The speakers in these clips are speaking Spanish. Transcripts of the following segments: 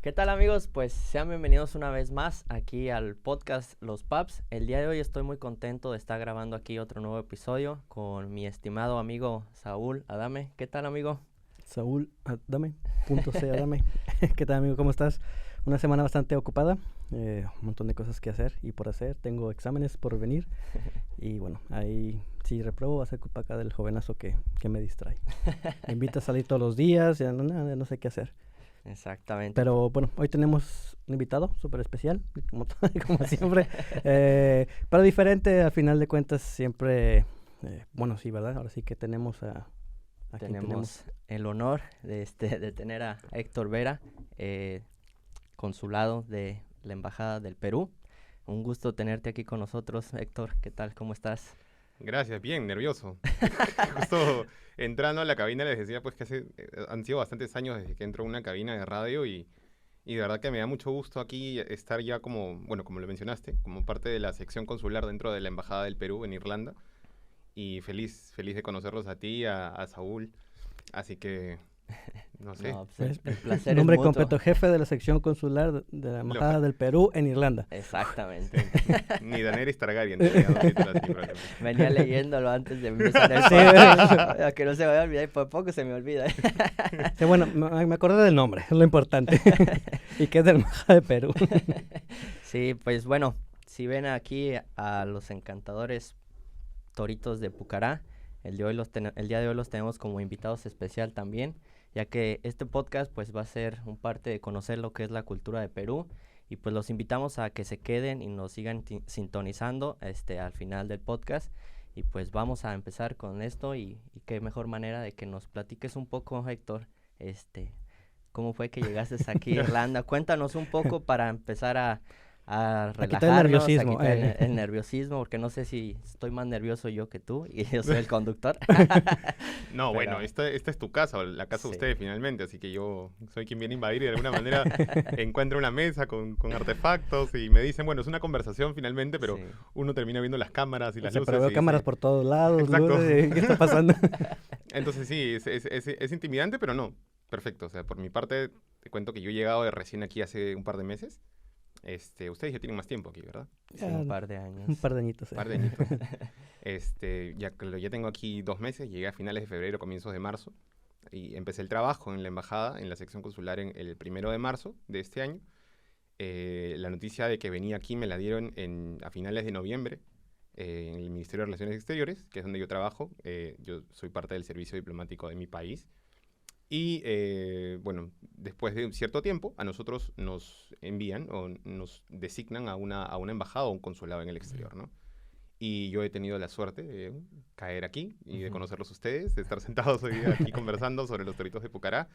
¿Qué tal amigos? Pues sean bienvenidos una vez más aquí al podcast Los Paps. El día de hoy estoy muy contento de estar grabando aquí otro nuevo episodio con mi estimado amigo Saúl Adame. ¿Qué tal amigo? Saúl Adame, .c Adame. ¿Qué tal amigo? ¿Cómo estás? Una semana bastante ocupada, un montón de cosas que hacer y por hacer. Tengo exámenes por venir y bueno, ahí si repruebo va a ser culpa acá del jovenazo que me distrae. Me invita a salir todos los días, ya no sé qué hacer. Exactamente. Pero bueno, hoy tenemos un invitado súper especial, como siempre, pero diferente al final de cuentas siempre, bueno sí, ¿verdad? Ahora sí que tenemos a quien tenemos el honor de tener a Héctor Vera, consulado de la Embajada del Perú. Un gusto tenerte aquí con nosotros, Héctor. ¿Qué tal? ¿Cómo estás? Gracias, bien, nervioso. Justo entrando a la cabina les decía pues que han sido bastantes años desde que entro a una cabina de radio y de verdad que me da mucho gusto aquí estar ya como, bueno, como lo mencionaste, como parte de la sección consular dentro de la Embajada del Perú en Irlanda. Y feliz de conocerlos a ti, a Saúl. Así que, no sé. No, pues el placer nombre es mutuo. completo, jefe de la sección consular de la Embajada del Perú en Irlanda. Exactamente. Ni Daenerys Targaryen tenía un título así, probablemente. Venía leyéndolo antes de empezar el podcast, a que no se me vaya a olvidar, y por poco se me olvida. Sí, bueno, me acordé del nombre, es lo importante. Y que es de la Embajada de Perú. Sí, pues bueno, si ven aquí a los encantadores toritos de Pucará, el día de hoy los tenemos como invitados especial también, ya que este podcast pues va a ser un parte de conocer lo que es la cultura de Perú, y pues los invitamos a que se queden y nos sigan sintonizando al final del podcast. Y pues vamos a empezar con esto y qué mejor manera de que nos platiques un poco, Héctor, cómo fue que llegaste aquí a Irlanda. Cuéntanos un poco para empezar a relajarnos, quitar el nerviosismo, a quitar el nerviosismo, porque no sé si estoy más nervioso yo que tú, y yo soy el conductor. No, Pero, bueno, esta es tu casa, o la casa de sí. ustedes finalmente, así que yo soy quien viene a invadir y de alguna manera encuentro una mesa con artefactos y me dicen, bueno, es una conversación finalmente, pero Sí. uno termina viendo las cámaras y las Pero luces. veo Y cámaras dice, por todos lados. Exacto. Luces, ¿qué está pasando? entonces sí, es intimidante, pero no, perfecto. O sea, por mi parte, te cuento que yo he llegado recién aquí hace un par de meses. Ustedes ya tienen más tiempo aquí, ¿verdad? Sí, un par de años. Un par de añitos. Un par de añitos. Ya tengo aquí 2 meses, llegué a finales de febrero, comienzos de marzo, y empecé el trabajo en la embajada, en la sección consular el 1 de marzo de este año. La noticia de que venía aquí me la dieron a finales de noviembre en el Ministerio de Relaciones Exteriores, que es donde yo trabajo. Yo soy parte del servicio diplomático de mi país. Y bueno, después de un cierto tiempo, a nosotros nos envían o nos designan a una embajada o un consulado en el exterior, ¿no? Y yo he tenido la suerte de caer aquí y de conocerlos a ustedes, de estar sentados hoy día aquí conversando sobre los toritos de Pucará.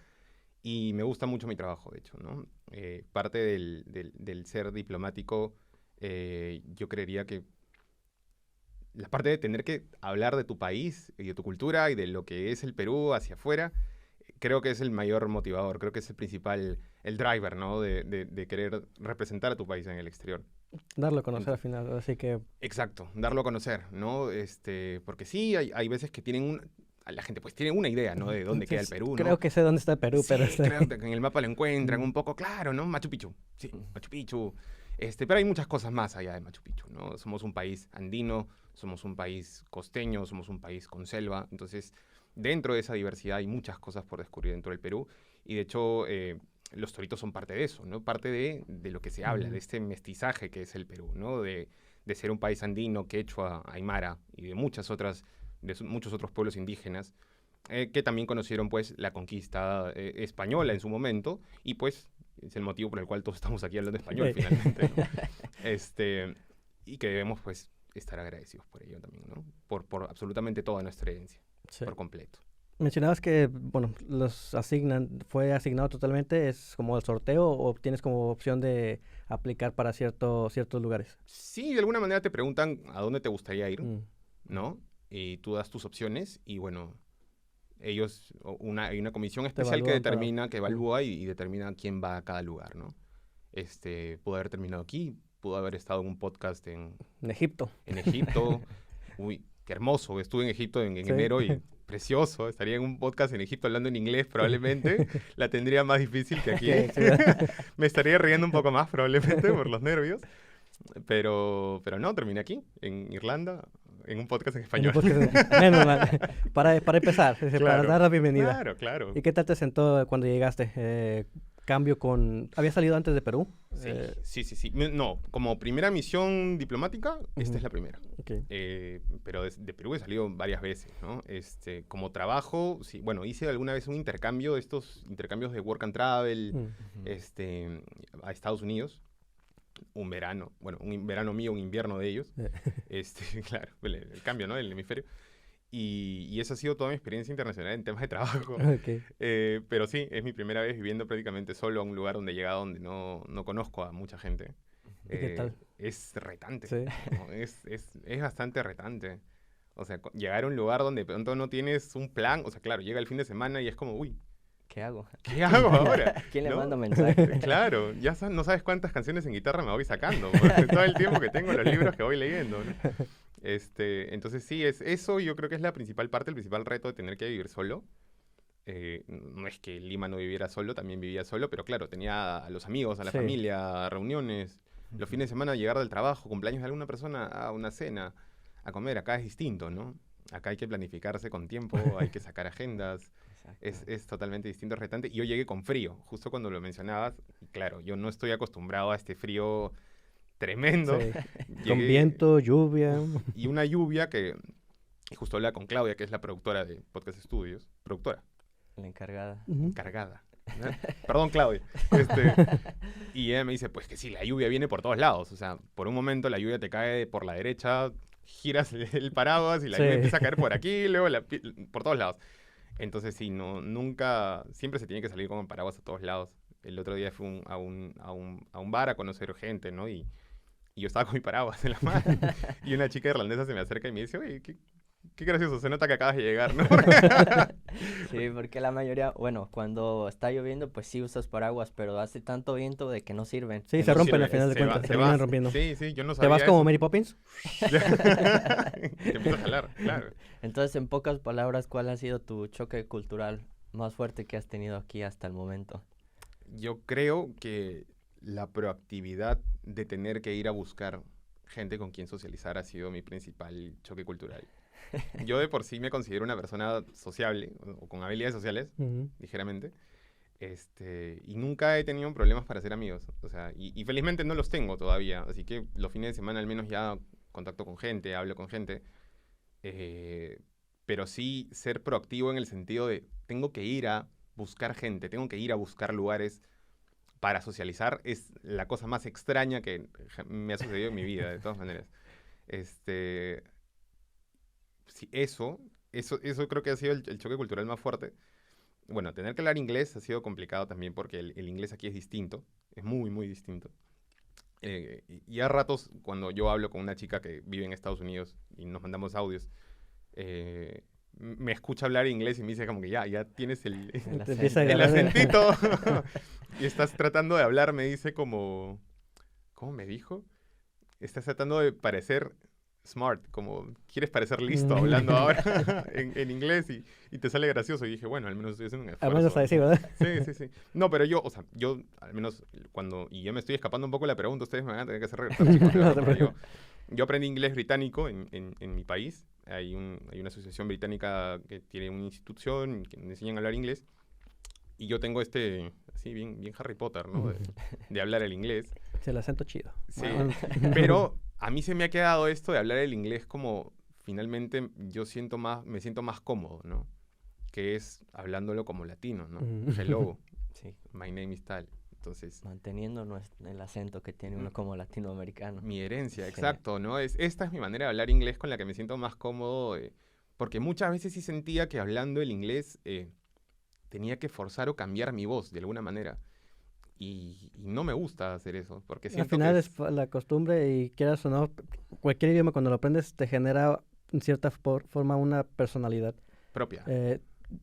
Y me gusta mucho mi trabajo, de hecho, ¿no? Parte del ser diplomático, yo creería que la parte de tener que hablar de tu país y de tu cultura y de lo que es el Perú hacia afuera, creo que es el mayor motivador, creo que es el principal, el driver, ¿no? De querer representar a tu país en el exterior. Darlo a conocer al final, así que... Exacto, darlo a conocer, ¿no? Porque sí, hay veces que la gente pues tiene una idea, ¿no? De dónde queda el Perú, ¿no? Creo que sé dónde está el Perú, Sí, pero... creo que en el mapa lo encuentran un poco, claro, ¿no? Machu Picchu, sí, Machu Picchu. Pero hay muchas cosas más allá de Machu Picchu, ¿no? Somos un país andino, somos un país costeño, somos un país con selva, entonces dentro de esa diversidad hay muchas cosas por descubrir dentro del Perú y de hecho los toritos son parte de eso, ¿no? Parte de lo que se habla, de este mestizaje que es el Perú, ¿no? De ser un país andino, quechua, aymara y de muchos otros pueblos indígenas que también conocieron pues la conquista española en su momento y pues es el motivo por el cual todos estamos aquí hablando español finalmente, ¿no? Y que debemos pues estar agradecidos por ello también, ¿no? Por absolutamente toda nuestra herencia, Sí. por completo. Mencionabas que, bueno, ¿fue asignado totalmente? ¿Es como el sorteo o tienes como opción de aplicar para ciertos lugares? Sí, de alguna manera te preguntan a dónde te gustaría ir, Mm. ¿no? Y tú das tus opciones y bueno, hay una comisión especial que evalúan determina, que evalúa y determina quién va a cada lugar, ¿no? Pudo haber terminado aquí, pudo haber estado en un podcast En Egipto. en Egipto. Uy, qué hermoso. Estuve en Egipto en Sí. enero y precioso, estaría en un podcast en Egipto hablando en inglés probablemente, la tendría más difícil que aquí. Que- que- Me estaría riendo un poco más probablemente por los nervios, pero no, terminé aquí, en Irlanda, en un podcast en en un español. podcast- Menos mal. Para empezar, para Claro, dar la bienvenida. claro, claro. ¿Y qué tal te sentó cuando llegaste? Cambio con... ¿Habías salido antes de Perú? Sí, sí. No, como primera misión diplomática, esta Ujú. es la primera. Ok. Pero de Perú he salido varias veces, ¿no? Como trabajo, sí, bueno, hice alguna vez un intercambio, estos intercambios de work and travel, Mm. a Estados Unidos, un verano, bueno, un verano mío, un invierno de ellos, claro, el cambio, ¿no? El hemisferio. Y esa ha sido toda mi experiencia internacional en temas de trabajo. Ok. Pero sí, es mi primera vez viviendo prácticamente solo a un lugar donde he llegado donde no conozco a mucha gente. ¿Y qué tal? Es retante, Sí. ¿no? Es bastante retante. O sea, llegar a un lugar donde de pronto no tienes un plan, o sea, claro, llega el fin de semana y es como, uy, ¿Qué hago? ¿qué hago ahora? ¿Quién le ¿No? manda mensaje? Claro, ya no sabes cuántas canciones en guitarra me voy sacando, porque todo el tiempo que tengo, los libros que voy leyendo, ¿no? Entonces sí, es eso yo creo que es la principal parte, el principal reto de tener que vivir solo. No es que en Lima no viviera solo, también vivía solo, pero claro, tenía a los amigos, a la Sí. familia, reuniones, los fines de semana llegar del trabajo, cumpleaños de alguna persona, a una cena, a comer. Acá es distinto, ¿no? Acá hay que planificarse con tiempo, hay que sacar agendas. Exacto. Es totalmente distinto, es retante. Y yo llegué con frío, justo cuando lo mencionabas. Y claro, yo no estoy acostumbrado a este frío tremendo. Sí. Con Llegué- viento, lluvia. Y una lluvia que... Y justo hablaba con Claudia, que es la productora de Podcast Studios. Productora, La encargada. Ujú. encargada. ¿no? Perdón, Claudia. Y ella me dice, pues que sí, la lluvia viene por todos lados. O sea, por un momento la lluvia te cae por la derecha, giras el paraguas y la Sí. lluvia empieza a caer por aquí, luego por todos lados. Entonces sí, nunca, siempre se tiene que salir con el paraguas a todos lados. El otro día fui a un bar a conocer gente, ¿no? Y yo estaba con mi paraguas en la mano. Y una chica irlandesa se me acerca y me dice, oye, qué gracioso, se nota que acabas de llegar, ¿no? Sí, porque la mayoría, bueno, cuando está lloviendo, pues sí usas paraguas, pero hace tanto viento de que no sirven. Sí, Que se no rompen sirve, al final de se va- cuentas. Se se terminan va. rompiendo. Sí, yo no ¿Te sabía vas como eso. Mary Poppins? Te empieza a jalar, claro. Entonces, en pocas palabras, ¿cuál ha sido tu choque cultural más fuerte que has tenido aquí hasta el momento? Yo creo que la proactividad de tener que ir a buscar gente con quien socializar ha sido mi principal choque cultural. Yo de por sí me considero una persona sociable o con habilidades sociales, Ujú. ligeramente, y nunca he tenido problemas para hacer amigos. O sea, y felizmente no los tengo todavía, así que los fines de semana al menos ya contacto con gente, hablo con gente, pero sí ser proactivo en el sentido de tengo que ir a buscar gente, tengo que ir a buscar lugares para socializar, es la cosa más extraña que me ha sucedido en mi vida, de todas maneras. Sí, eso creo que ha sido el choque cultural más fuerte. Bueno, tener que hablar inglés ha sido complicado también porque el inglés aquí es distinto, es muy, muy distinto. Y a ratos, cuando yo hablo con una chica que vive en Estados Unidos y nos mandamos audios, me escucha hablar inglés y me dice como que ya tienes El Te empieza a el agarrar de- acentito. Y estás tratando de hablar, me dice como... ¿Cómo me dijo? Estás tratando de parecer smart, como quieres parecer listo hablando ahora en inglés y te sale gracioso. Y dije, bueno, al menos estoy haciendo un Al esfuerzo. menos así, ¿verdad? Sí. No, pero yo, o sea, yo al menos cuando... Y yo me estoy escapando un poco de la pregunta, ustedes me van a tener que hacer regresar, chicos, No ¿no? te Pero preocupes. yo aprendí inglés británico en mi país. Hay una asociación británica que tiene una institución que me enseñan a hablar inglés. Y yo tengo así bien Harry Potter, ¿no? De hablar el inglés. Sí, el acento chido. Sí, Ah, pero a mí se me ha quedado esto de hablar el inglés como finalmente me siento más cómodo, ¿no? Que es hablándolo como latino, ¿no? Ujú. Hello, Sí, my name is tal. Entonces, manteniendo el acento que tiene uno como latinoamericano. mi herencia, Sí. exacto, ¿no? Esta es mi manera de hablar inglés con la que me siento más cómodo, porque muchas veces sí sentía que hablando el inglés tenía que forzar o cambiar mi voz de alguna manera. Y no me gusta hacer eso, porque Al siento final que es la costumbre y quieras o no, cualquier idioma cuando lo aprendes te genera en cierta forma una personalidad. propia.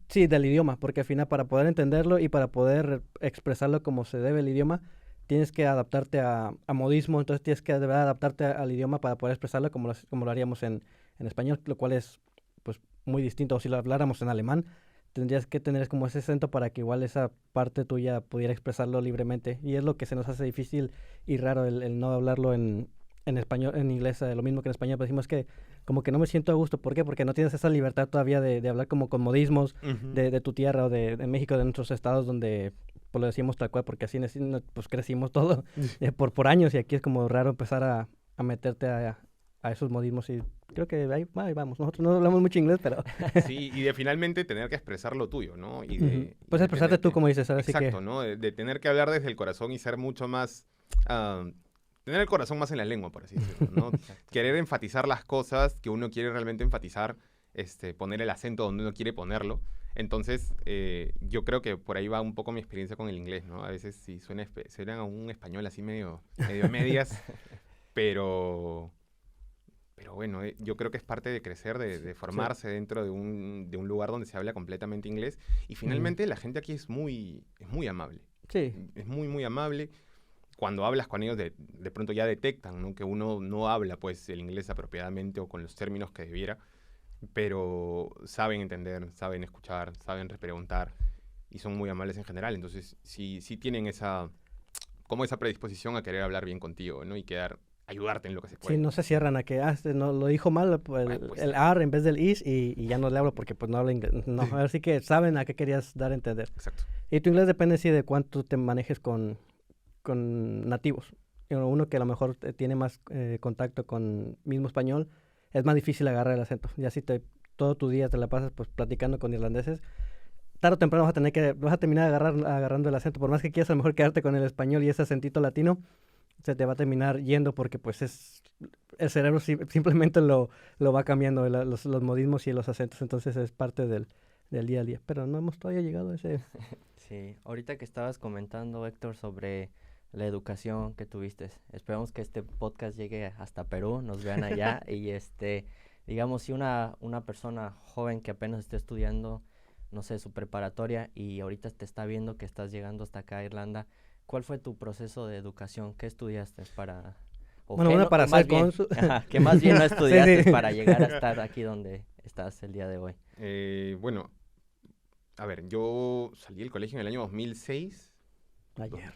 Sí, del idioma, porque al final para poder entenderlo y para poder expresarlo como se debe el idioma, tienes que adaptarte a modismo, entonces tienes que de verdad adaptarte al idioma para poder expresarlo como lo haríamos en español, lo cual es pues muy distinto. O si lo habláramos en alemán, tendrías que tener como ese acento para que igual esa parte tuya pudiera expresarlo libremente. Y es lo que se nos hace difícil y raro el no hablarlo en español, en inglés, lo mismo que en español. Pero decimos que como que no me siento a gusto. ¿Por qué? Porque no tienes esa libertad todavía de hablar como con modismos de tu tierra o de México, de nuestros estados donde pues lo decimos tal cual, porque así pues crecimos todo por años y aquí es como raro empezar a meterte a esos modismos y creo que ahí vamos. Nosotros no hablamos mucho inglés, pero... Sí, y de finalmente tener que expresar lo tuyo, ¿no? Y pues expresarte tú, como dices, ahora sí que... Exacto, ¿no? De tener que hablar desde el corazón y ser mucho más... tener el corazón más en la lengua, por así decirlo, ¿no? Querer enfatizar las cosas que uno quiere realmente enfatizar, poner el acento donde uno quiere ponerlo. Entonces, yo creo que por ahí va un poco mi experiencia con el inglés, ¿no? A veces sí suena a un español así medio medias, pero bueno, yo creo que es parte de crecer, de formarse dentro de un lugar donde se habla completamente inglés. Y finalmente la gente aquí es muy amable. Sí. Es muy, muy amable. Cuando hablas con ellos, de pronto ya detectan, ¿no? Que uno no habla pues el inglés apropiadamente o con los términos que debiera, pero saben entender, saben escuchar, saben preguntar y son muy amables en general. Entonces sí tienen esa predisposición a querer hablar bien contigo, ¿no? Y ayudarte en lo que se puede. Sí, no se cierran a que no lo dijo mal pues, el R en vez del is y ya no le hablo porque pues no habla inglés. No, así que saben a qué querías dar a entender. Exacto. Y tu inglés depende sí de cuánto te manejes con nativos. Uno que a lo mejor tiene más contacto con mismo español, es más difícil agarrar el acento. Ya si todo tu día te la pasas pues platicando con irlandeses, tarde o temprano vas a terminar agarrando el acento. Por más que quieras a lo mejor quedarte con el español y ese acentito latino, se te va a terminar yendo porque pues el cerebro simplemente lo va cambiando, los modismos y los acentos. Entonces es parte del día a día. Pero no hemos todavía llegado a ese... Sí, ahorita que estabas comentando, Héctor, sobre la educación que tuviste. Esperamos que este podcast llegue hasta Perú, nos vean allá y digamos, si una persona joven que apenas esté estudiando, no sé, su preparatoria y ahorita te está viendo que estás llegando hasta acá a Irlanda, ¿cuál fue tu proceso de educación? ¿Qué estudiaste para...? Para ser cónsul. Que más bien no estudiaste sí. para llegar a estar aquí donde estás el día de hoy. Bueno, a ver, yo salí del colegio en el año 2006. Ayer.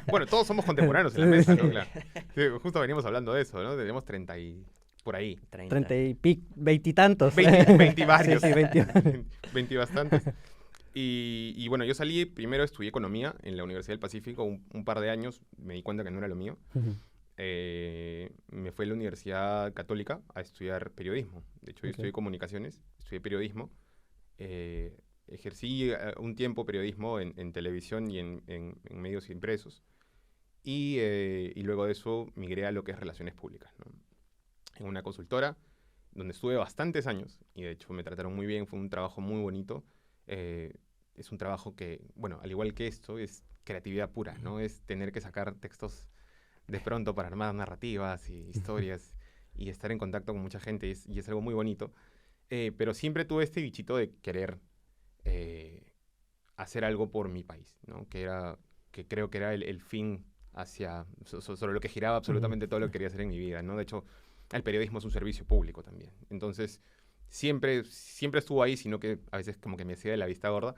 Bueno, todos somos contemporáneos en la mesa, ¿no? Claro. Sí, justo veníamos hablando de eso, ¿no? Tenemos 30 y... por ahí. 30 y veintitantos. 20 varios. Sí, 20 bastantes. Y bueno, yo primero estudié economía en la Universidad del Pacífico un par de años, me di cuenta que no era lo mío. Me fui a la Universidad Católica a estudiar periodismo. De hecho, yo estudié comunicaciones, estudié periodismo. Ejercí un tiempo periodismo en televisión y en medios impresos. Y luego de eso migré a lo que es relaciones públicas, ¿no? En una consultora donde estuve bastantes años y de hecho me trataron muy bien, fue un trabajo muy bonito. Es un trabajo que, bueno, al igual que esto, es creatividad pura, ¿no? Es tener que sacar textos de pronto para armar narrativas y historias y estar en contacto con mucha gente y es algo muy bonito. Pero siempre tuve este bichito de querer hacer algo por mi país, ¿no? Que creo que era el fin sobre lo que giraba absolutamente todo lo que quería hacer en mi vida, ¿no? De hecho, el periodismo es un servicio público también. Entonces, siempre estuvo ahí, sino que a veces como que me hacía de la vista gorda.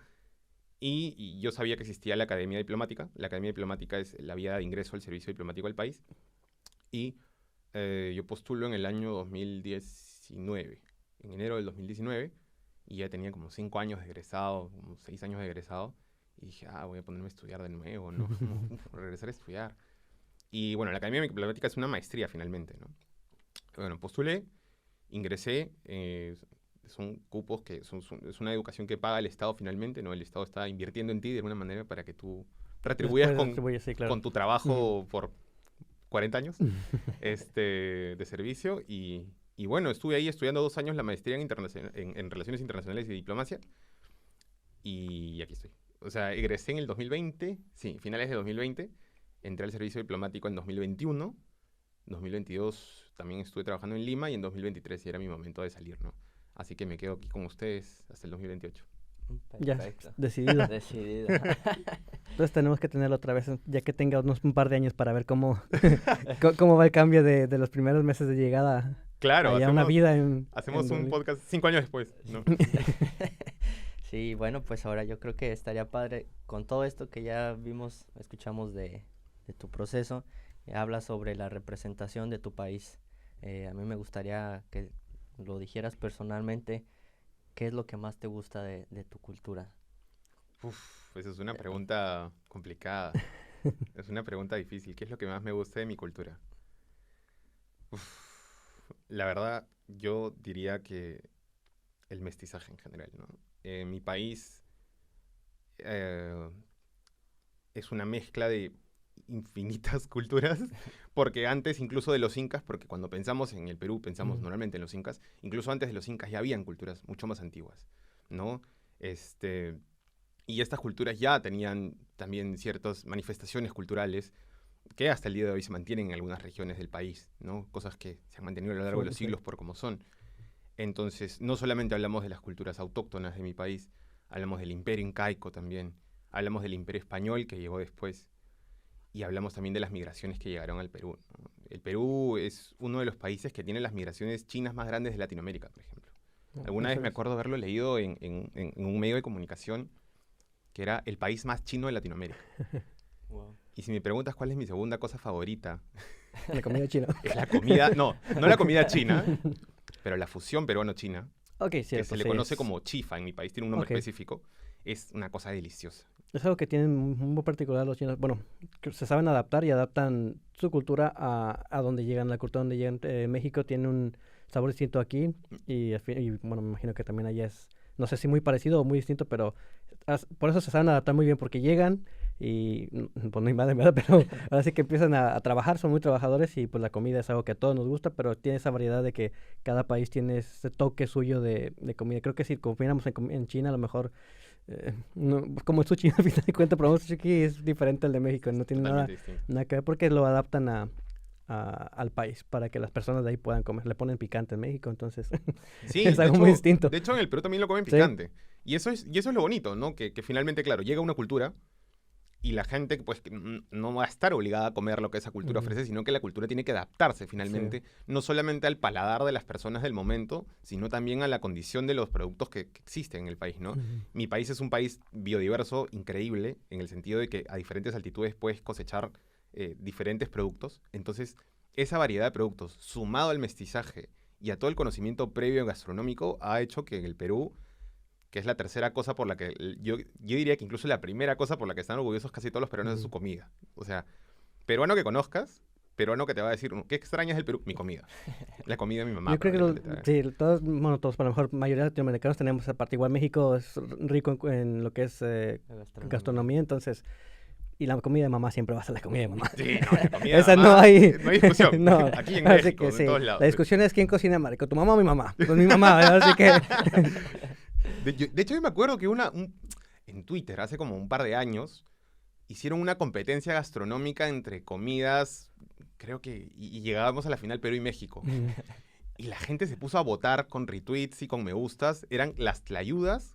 Y yo sabía que existía la Academia Diplomática. La Academia Diplomática es la vía de ingreso al servicio diplomático del país. Y yo postulo en el año 2019, en enero del 2019, y ya tenía como 5 años de egresado, como 6 años de egresado. Y dije, voy a ponerme a estudiar de nuevo, ¿no? Regresar a estudiar. Y bueno, la Academia Diplomática es una maestría finalmente, ¿no? Bueno, postulé, ingresé, son cupos que es una educación que paga el Estado finalmente, ¿no? El Estado está invirtiendo en ti de alguna manera para que tú retribuyas sí, claro. con tu trabajo por 40 años de servicio. Y bueno, estuve ahí estudiando 2 años la maestría en Relaciones Internacionales y Diplomacia. Y aquí estoy. O sea, egresé en el 2020, sí, finales de 2020. Entré al servicio diplomático en 2021. 2022 también estuve trabajando en Lima y en 2023 ya era mi momento de salir, ¿no? Así que me quedo aquí con ustedes hasta el 2028. Perfecto. Ya, decidido. Decidido. Entonces tenemos que tenerlo otra vez, ya que tenga un par de años para ver cómo va el cambio de los primeros meses de llegada Claro, allá una vida en hacemos un Dublín. podcast 5 años después, ¿no? Sí, bueno, pues ahora yo creo que estaría padre con todo esto que ya vimos, escuchamos de tu proceso, habla sobre la representación de tu país. A mí me gustaría que lo dijeras personalmente, ¿qué es lo que más te gusta de tu cultura? Uf, esa es una pregunta complicada. Es una pregunta difícil. ¿Qué es lo que más me gusta de mi cultura? La verdad, yo diría que el mestizaje en general, ¿no? Mi país eh, es una mezcla de infinitas culturas, porque antes incluso de los incas, porque cuando pensamos en el Perú, pensamos normalmente en los incas, incluso antes de los incas ya habían culturas mucho más antiguas, ¿no? Este, y estas culturas ya tenían también ciertas manifestaciones culturales que hasta el día de hoy se mantienen en algunas regiones del país, ¿no? Cosas que se han mantenido a lo largo de los siglos por como son. Entonces, no solamente hablamos de las culturas autóctonas de mi país, hablamos del imperio incaico también, hablamos del imperio español que llegó después, y hablamos también de las migraciones que llegaron al Perú, ¿no? El Perú es uno de los países que tiene las migraciones chinas más grandes de Latinoamérica, por ejemplo. Alguna vez me acuerdo haberlo leído en un medio de comunicación que era el país más chino de Latinoamérica. Wow. Y si me preguntas cuál es mi segunda cosa favorita, La comida china. es la comida, no la comida china, pero la fusión peruano-china, Ok, que cierto. se le sí, conoce es, como chifa en mi país, tiene un nombre Ok. específico, es una cosa deliciosa. es algo que tienen muy particular los chinos. Bueno, que se saben adaptar y adaptan su cultura a donde llegan, la cultura donde llegan. México tiene un sabor distinto aquí y bueno, me imagino que también allá es, no sé si muy parecido o muy distinto, pero por eso se saben adaptar muy bien porque llegan y pues no hay madre, ¿verdad? Pero ahora sí que empiezan a trabajar, son muy trabajadores y pues la comida es algo que a todos nos gusta, pero tiene esa variedad de que cada país tiene ese toque suyo de comida. Creo que si comiéramos en China, a lo mejor, no, como el sushi, al final de cuentas, pero el sushi aquí es diferente al de México, no tiene nada, Totalmente distinto. nada que ver porque lo adaptan al país para que las personas de ahí puedan comer. Le ponen picante en México, entonces Sí, es de algo hecho, muy distinto. de hecho en el Perú también lo comen Sí. picante. Y eso es lo bonito, ¿no? Que finalmente, claro, llega una cultura y la gente pues que no va a estar obligada a comer lo que esa cultura Ujú. ofrece, sino que la cultura tiene que adaptarse Sí. finalmente, no solamente al paladar de las personas del momento, sino también a la condición de los productos que existen en el país, ¿no? Ujú. Mi país es un país biodiverso, increíble, en el sentido de que a diferentes altitudes puedes cosechar diferentes productos. Entonces, esa variedad de productos, sumado al mestizaje y a todo el conocimiento previo gastronómico, ha hecho que en el Perú, que es la tercera cosa por la que, yo diría que incluso la primera cosa por la que están orgullosos casi todos los peruanos es su Ujú. comida. O sea, peruano que conozcas, peruano que te va a decir, ¿qué extrañas del Perú? Mi comida. La comida de mi mamá. Yo creo que probablemente te va a sí, todos, bueno, todos, a lo mejor mayoría de latinoamericanos tenemos esa parte. Igual México es rico en lo que es La gastronomía, entonces, y la comida de mamá siempre va a ser la comida de mamá. Sí, no, la comida Esa mamá, no hay, no hay discusión. no, Aquí en así México, que en sí, todos lados. la discusión es quién cocina más rico, tu mamá o mi mamá. Pues mi mamá, ¿verdad? Así que De hecho, yo me acuerdo que en Twitter, hace como un par de años, hicieron una competencia gastronómica entre comidas, creo que, y llegábamos a la final Perú y México. Y la gente se puso a votar con retweets y con me gustas. Eran las tlayudas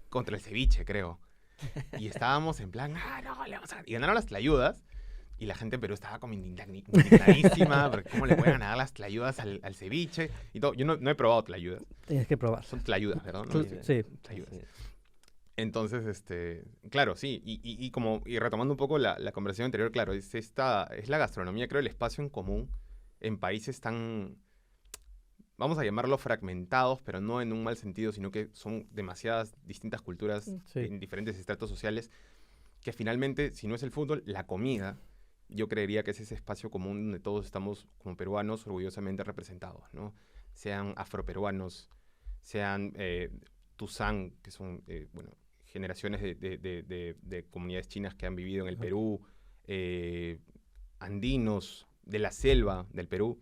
contra el ceviche, creo. Y estábamos en plan, no, le vamos a ganar. Y ganaron las tlayudas. Y la gente en Perú estaba como indignadísima, porque cómo le pueden ganar las tlayudas al ceviche y todo. Yo no he probado tlayudas. tienes que probar. Son tlayudas, ¿verdad? ¿No? Tú- sí. Tlayudas. Entonces, claro, sí, y retomando un poco la conversación anterior, claro, es la gastronomía, creo, el espacio en común en países tan, vamos a llamarlo fragmentados, pero no en un mal sentido, sino que son demasiadas distintas culturas Sí. en diferentes estratos sociales, que finalmente, si no es el fútbol, la comida, yo creería que es ese espacio común donde todos estamos como peruanos orgullosamente representados, ¿no? Sean afroperuanos, sean Tuzán, que son, bueno, generaciones de comunidades chinas que han vivido en el Ajá. Perú, andinos, de la selva del Perú.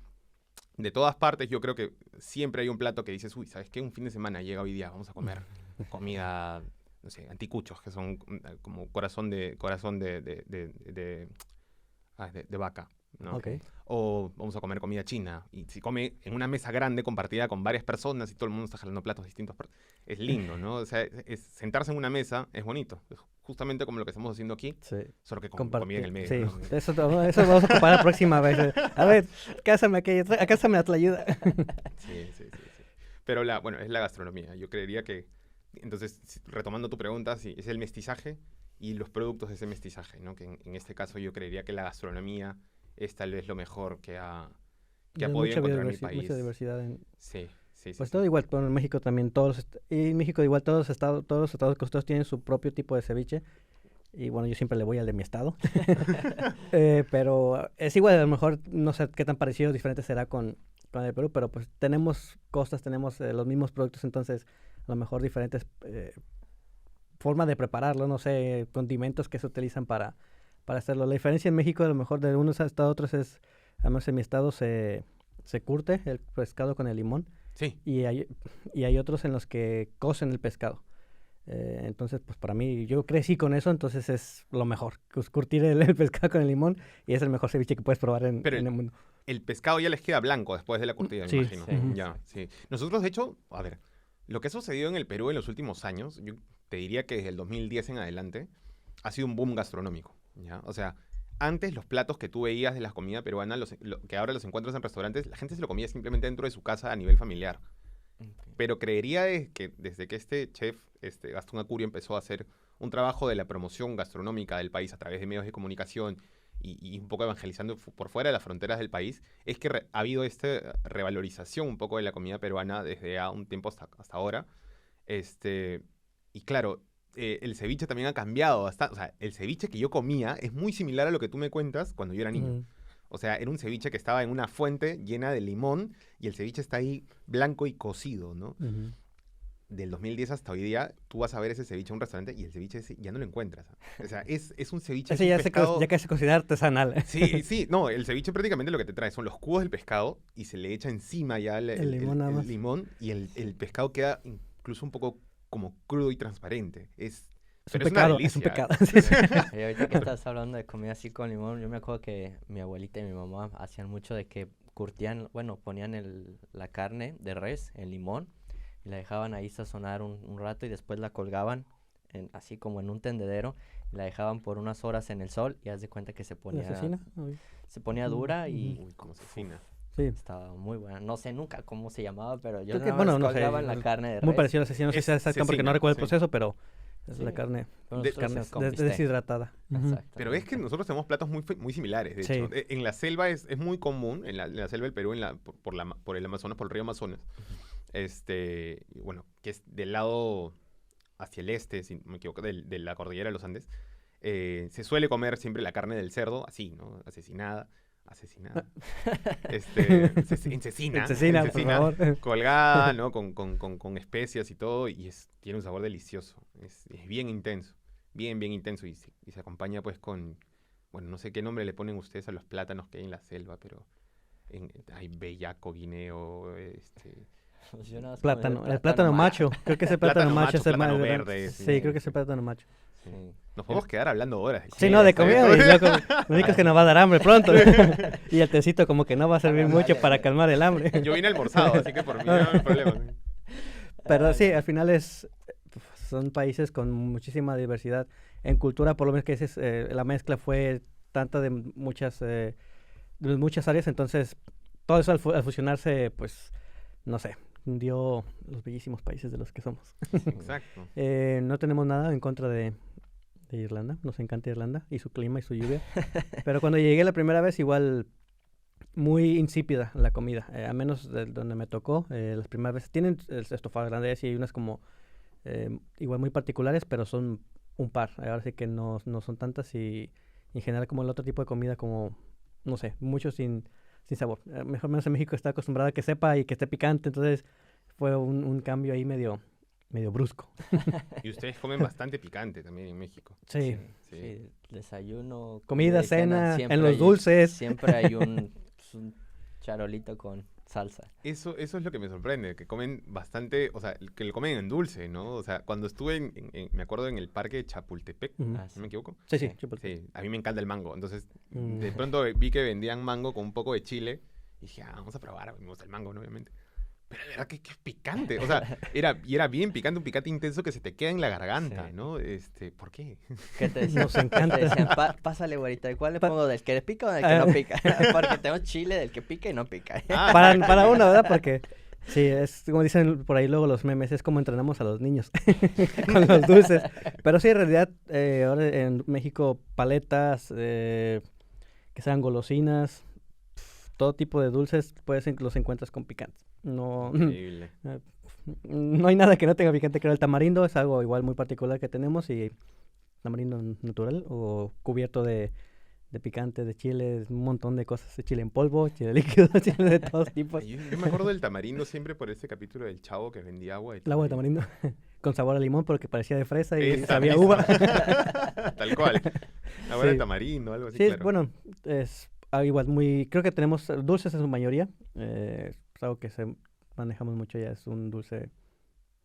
De todas partes, yo creo que siempre hay un plato que dices, uy, ¿sabes qué? Un fin de semana llega hoy día, vamos a comer comida, no sé, anticuchos, que son como corazón de de vaca, ¿no? Ok. O vamos a comer comida china. Y si come en una mesa grande compartida con varias personas y todo el mundo está jalando platos distintos, es lindo, ¿no? O sea, sentarse en una mesa es bonito. Es justamente como lo que estamos haciendo aquí, Sí. solo que con comida en el medio. Sí, ¿no? eso vamos a ocupar la próxima vez. A ver, cásame la ayuda. Sí. Pero bueno, es la gastronomía. Yo creería que, entonces, retomando tu pregunta, sí, es el mestizaje y los productos de ese mestizaje, ¿no? Que en este caso yo creería que la gastronomía es tal vez lo mejor que ha podido encontrar mi país. Mucha diversidad. Sí. Pues todo igual, pero en México también y en México igual todos los estados costeros tienen su propio tipo de ceviche. Y bueno, yo siempre le voy al de mi estado. Pero es igual, a lo mejor no sé qué tan parecido o diferente será con el de Perú, pero pues tenemos costas, tenemos los mismos productos, entonces a lo mejor diferentes formas de prepararlo, no sé, condimentos que se utilizan para hacerlo. La diferencia en México a lo mejor de unos hasta otros es, además en mi estado se curte el pescado con el limón. Sí. Y hay otros en los que cocen el pescado. Entonces, pues para mí, yo crecí con eso, entonces es lo mejor. Curtir el pescado con el limón y es el mejor ceviche que puedes probar en el mundo. El pescado ya les queda blanco después de la curtida, me imagino. Sí. Nosotros, de hecho, a ver, lo que ha sucedido en el Perú en los últimos años, yo te diría que desde el 2010 en adelante, ha sido un boom gastronómico, ¿ya? O sea, antes los platos que tú veías de la comida peruana, que ahora los encuentras en restaurantes, la gente se lo comía simplemente dentro de su casa a nivel familiar. Okay. Pero creería que desde que este chef, Gastón Acurio, empezó a hacer un trabajo de la promoción gastronómica del país a través de medios de comunicación y un poco evangelizando por fuera de las fronteras del país, es que ha habido esta revalorización un poco de la comida peruana desde un tiempo hasta ahora. Y claro, el ceviche también ha cambiado. O sea, el ceviche que yo comía es muy similar a lo que tú me cuentas cuando yo era niño. O sea, era un ceviche que estaba en una fuente llena de limón y el ceviche está ahí blanco y cocido, ¿no? Del 2010 hasta hoy día, tú vas a ver ese ceviche en un restaurante y el ceviche ese ya no lo encuentras. O sea, es un ceviche... Ese ya que se considera artesanal. Sí. No, el ceviche prácticamente lo que te trae son los cubos del pescado y se le echa encima ya el limón y el pescado queda incluso un poco como crudo y transparente. Es un pecado. Y ahorita que estás hablando de comida así con limón, yo me acuerdo que mi abuelita y mi mamá hacían mucho de que ponían la carne de res en limón y la dejaban ahí sazonar un rato y después la colgaban así como en un tendedero y la dejaban por unas horas en el sol y haz de cuenta que se ponía dura y... Uy, como asesina. Sí. Estaba muy buena. No sé nunca cómo se llamaba, pero yo colgaban la carne de res. Muy parecido a la cecina, no sé si es exacto porque no recuerdo el proceso, pero... Es la carne deshidratada. Pero es que nosotros tenemos platos muy similares, de hecho. En la selva es muy común, en la selva del Perú, por el Amazonas, por el río Amazonas, bueno, que es del lado hacia el este, si no me equivoco, de la cordillera de los Andes, se suele comer siempre la carne del cerdo, así, ¿no? Asesinada, encecina, por favor. Colgada, ¿no? Con especias y todo, y tiene un sabor delicioso, es bien intenso, bien intenso, y se acompaña pues con, bueno, no sé qué nombre le ponen ustedes a los plátanos que hay en la selva, pero hay bellaco, guineo, plátano, el plátano macho, creo que ese plátano macho es el más verde. Sí, creo que ese plátano macho. Sí. Nos podemos quedar hablando horas. Sí, no, de comida. Lo único es que nos va a dar hambre pronto. Y el tecito como que no va a servir mucho para calmar el hambre. Yo vine almorzado, así que por mí no hay problema. Pero sí, al final son países con muchísima diversidad en cultura, por lo menos que la mezcla fue tanta de muchas áreas, entonces todo eso al fusionarse, pues, no sé, dio los bellísimos países de los que somos. Exacto. No tenemos nada en contra de Irlanda, nos encanta Irlanda y su clima y su lluvia, pero cuando llegué la primera vez igual muy insípida la comida, a menos de donde me tocó, las primeras veces tienen estofado irlandés y hay unas como igual muy particulares, pero son un par, ahora sí que no son tantas y en general como el otro tipo de comida como, no sé, mucho sin sabor, mejor menos en México está acostumbrado a que sepa y que esté picante, entonces fue un cambio ahí medio brusco. Y ustedes comen bastante picante también en México. Sí. Desayuno, comida, cena, en los dulces. Siempre hay un charolito con salsa. Eso es lo que me sorprende, que comen bastante, o sea, que lo comen en dulce, ¿no? O sea, cuando estuve me acuerdo en el parque de Chapultepec, Ujú. Ah, ¿no sí. me equivoco? Sí, sí, Sí. Chipotle. Sí, a mí me encanta el mango, entonces Mm. de pronto vi que vendían mango con un poco de chile y dije, vamos a probar, me gusta el mango, ¿no? Obviamente. Pero de verdad que es picante, o sea, era bien picante, un picante intenso que se te queda en la garganta, Sí. ¿no? ¿Por qué? ¿Qué te decían? Nos encanta. Te decían, pásale, güerita, ¿y cuál le Pa- pongo? ¿Del que pica o del que no pica? Porque tenemos chile del que pica y no pica. Ah, Para uno, ¿verdad? Porque sí, es como dicen por ahí luego los memes, es como entrenamos a los niños con los dulces. Pero sí, en realidad, ahora en México, paletas, que sean golosinas, todo tipo de dulces, los encuentras con picante. No, increíble. no hay nada que no tenga picante, creo. El tamarindo es algo igual muy particular que tenemos y tamarindo natural o cubierto de picante, de chile, un montón de cosas, de chile en polvo, chile líquido, chile de todos tipos. Yo me acuerdo del tamarindo siempre por ese capítulo del Chavo que vendía agua de El agua de tamarindo. tamarindo con sabor a limón porque parecía de fresa y Esa sabía misma. uva. Tal cual. Agua de Sí. tamarindo, algo así, Sí, claro. bueno, es igual creo que tenemos dulces en su mayoría, es algo que manejamos mucho ya, es un dulce,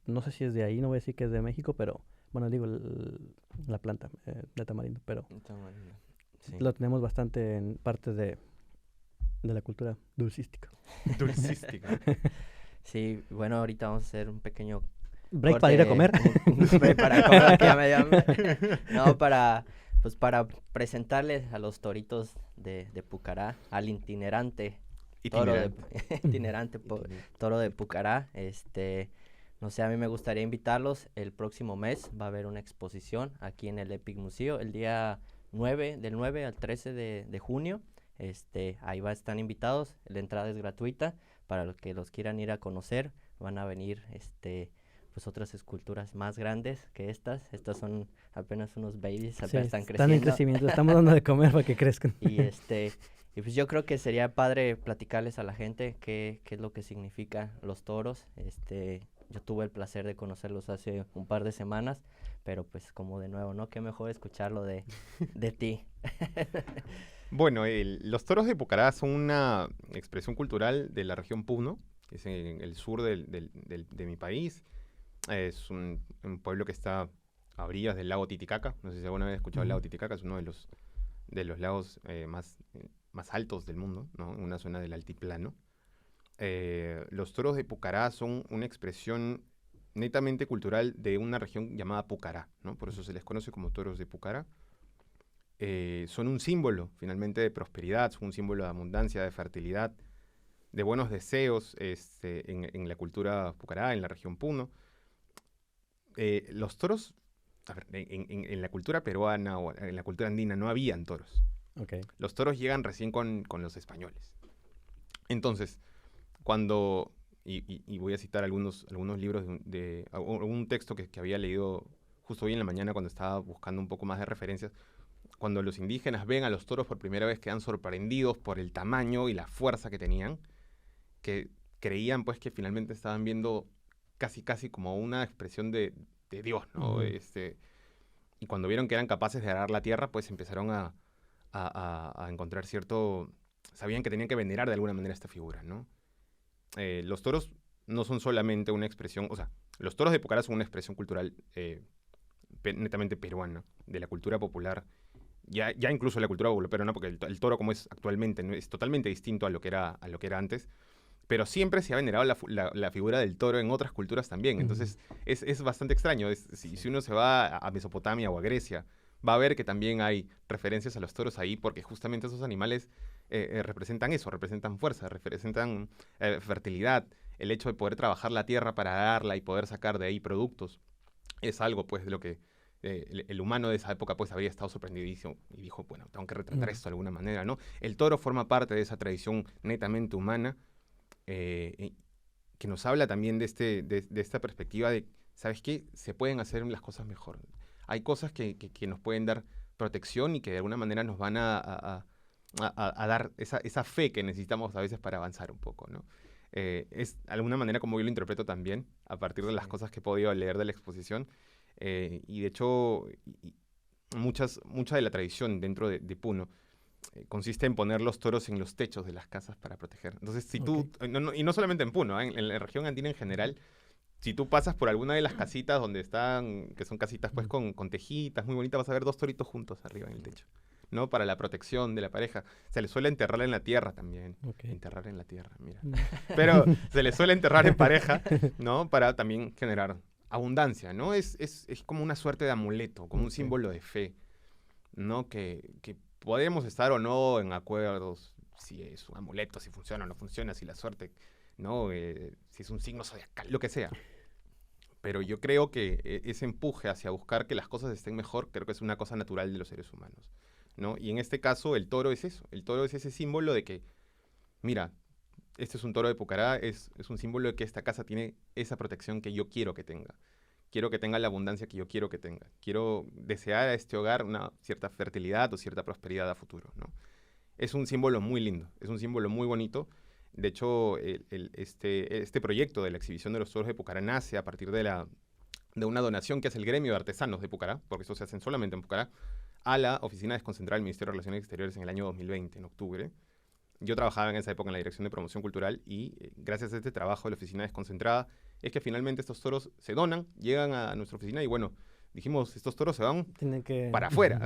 no sé si es de ahí, no voy a decir que es de México, pero bueno, digo la planta de tamarindo, pero Tamarindo. Sí. lo tenemos bastante en parte de la cultura dulcística. Dulcística. Sí, bueno, ahorita vamos a hacer un pequeño Break para ir a comer. un break para comer, que ya me dio hambre. No, pues para presentarles a los toritos de Pucará, al itinerante toro de, Itinerante. toro de Pucará, no sé, a mí me gustaría invitarlos. El próximo mes va a haber una exposición aquí en el Epic Museo, el día 9, del 9 al 13 de junio. Ahí están invitados, la entrada es gratuita, para los que los quieran ir a conocer, van a venir, pues otras esculturas más grandes que estas son apenas unos babies, Sí, apenas están en creciendo. crecimiento, estamos dando de comer para que crezcan. Y pues yo creo que sería padre platicarles a la gente qué es lo que significa los toros. Yo tuve el placer de conocerlos hace un par de semanas, pero pues como de nuevo, ¿no? Qué mejor escucharlo de ti. Bueno, los toros de Pucará son una expresión cultural de la región Puno, que es en el sur de mi país. Es un pueblo que está a orillas del lago Titicaca. No sé si alguna vez has escuchado el lago Titicaca, es uno de los lagos más altos del mundo, ¿no? En una zona del altiplano. Los toros de Pucará son una expresión netamente cultural de una región llamada Pucará, ¿no? Por eso se les conoce como toros de Pucará. Son un símbolo, finalmente, de prosperidad, son un símbolo de abundancia, de fertilidad, de buenos deseos en la cultura Pucará, en la región Puno. Los toros, a ver, en la cultura peruana o en la cultura andina no habían toros. Okay. Los toros llegan recién con los españoles. Entonces, y voy a citar algunos libros un texto que había leído justo hoy en la mañana cuando estaba buscando un poco más de referencias. Cuando los indígenas ven a los toros por primera vez, quedan sorprendidos por el tamaño y la fuerza que tenían, que creían pues que finalmente estaban viendo casi como una expresión de Dios, ¿no? Y cuando vieron que eran capaces de arar la tierra, pues empezaron a encontrar sabían que tenían que venerar de alguna manera esta figura, ¿no? Los toros no son solamente una expresión, o sea, los toros de Pucará son una expresión cultural netamente peruana, de la cultura popular, ya incluso la cultura popular peruana, porque el toro como es actualmente, ¿no? Es totalmente distinto a lo que era antes, pero siempre se ha venerado la figura del toro en otras culturas también. Entonces es bastante extraño. Si uno se va a Mesopotamia o a Grecia, va a ver que también hay referencias a los toros ahí, porque justamente esos animales representan eso, representan fuerza, representan fertilidad, el hecho de poder trabajar la tierra para darla y poder sacar de ahí productos. Es algo pues de lo que el humano de esa época pues había estado sorprendidísimo y dijo, bueno, tengo que retratar esto de alguna manera, ¿no? El toro forma parte de esa tradición netamente humana, que nos habla también de esta perspectiva de, ¿sabes qué? Se pueden hacer las cosas mejor. Hay cosas que nos pueden dar protección y que de alguna manera nos van a dar esa fe que necesitamos a veces para avanzar un poco, ¿no? Es de alguna manera como yo lo interpreto también, a partir de las cosas que he podido leer de la exposición. Y de hecho, mucha de la tradición dentro de Puno consiste en poner los toros en los techos de las casas para proteger. Entonces, si tú, Ok. y no solamente en Puno, en la región andina en general, si tú pasas por alguna de las casitas donde están, que son casitas pues con tejitas muy bonitas, vas a ver dos toritos juntos arriba en el techo, ¿no? Para la protección de la pareja. Se les suele enterrar en la tierra también. Ok. Enterrar en la tierra, mira. Mm. Pero se les suele enterrar en pareja, ¿no? Para también generar abundancia, ¿no? Es como una suerte de amuleto, como un Ok. símbolo de fe, ¿no? Que podemos estar o no en acuerdos si es un amuleto, si funciona o no funciona, si la suerte, ¿no? Si es un signo zodiacal, lo que sea. Pero yo creo que ese empuje hacia buscar que las cosas estén mejor, creo que es una cosa natural de los seres humanos, ¿no? Y en este caso el toro es eso, el toro es ese símbolo de que, mira, este es un toro de Pucará, es un símbolo de que esta casa tiene esa protección que yo quiero que tenga. Quiero que tenga la abundancia que yo quiero que tenga. Quiero desear a este hogar una cierta fertilidad o cierta prosperidad a futuro, ¿no? Es un símbolo muy lindo, es un símbolo muy bonito. De hecho, este proyecto de la exhibición de los toros de Pucará nace a partir de una donación que hace el gremio de artesanos de Pucará, porque eso se hacen solamente en Pucará, a la oficina desconcentrada del Ministerio de Relaciones Exteriores en el año 2020, en octubre. Yo trabajaba en esa época en la Dirección de Promoción Cultural y gracias a este trabajo de la oficina desconcentrada es que finalmente estos toros se donan, llegan a nuestra oficina y bueno, dijimos, estos toros se van Tienen que... para afuera,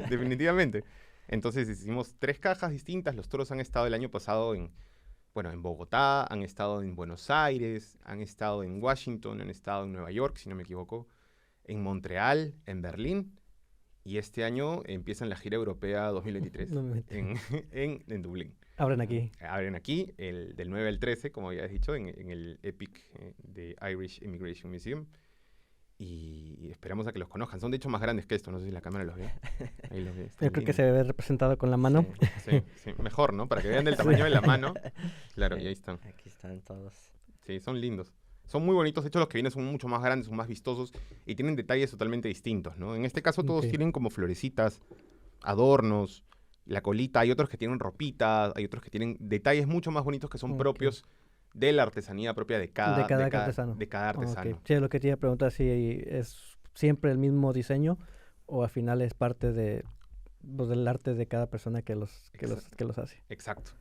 definitivamente. Entonces hicimos 3 cajas distintas, los toros han estado el año pasado en Bogotá, han estado en Buenos Aires, han estado en Washington, han estado en Nueva York, si no me equivoco, en Montreal, en Berlín, y este año empiezan la gira europea 2023 No me meto. en Dublín. Abren aquí. Abren aquí del 9 al 13, como ya has dicho, en el EPIC de Irish Immigration Museum. Y esperamos a que los conozcan. Son de hecho más grandes que esto, no sé si la cámara los ve. Ahí los ve. Yo están creo que lindos. se ve representado con la mano. Sí, Sí, mejor, ¿no? Para que vean del tamaño de la mano. Claro, sí, y ahí están. aquí están todos. Sí, son lindos. Son muy bonitos. De hecho, los que vienen son mucho más grandes, son más vistosos y tienen detalles totalmente distintos, ¿no? En este caso, todos Ok. tienen como florecitas, adornos, la colita. Hay otros que tienen ropitas, hay otros que tienen detalles mucho más bonitos que son Ok. propios de la artesanía propia de cada, De cada artesano. de cada artesano. Ok. Sí, lo que te iba a preguntar si es siempre el mismo diseño o al final es parte de, pues, del arte de cada persona que los hace. Exacto.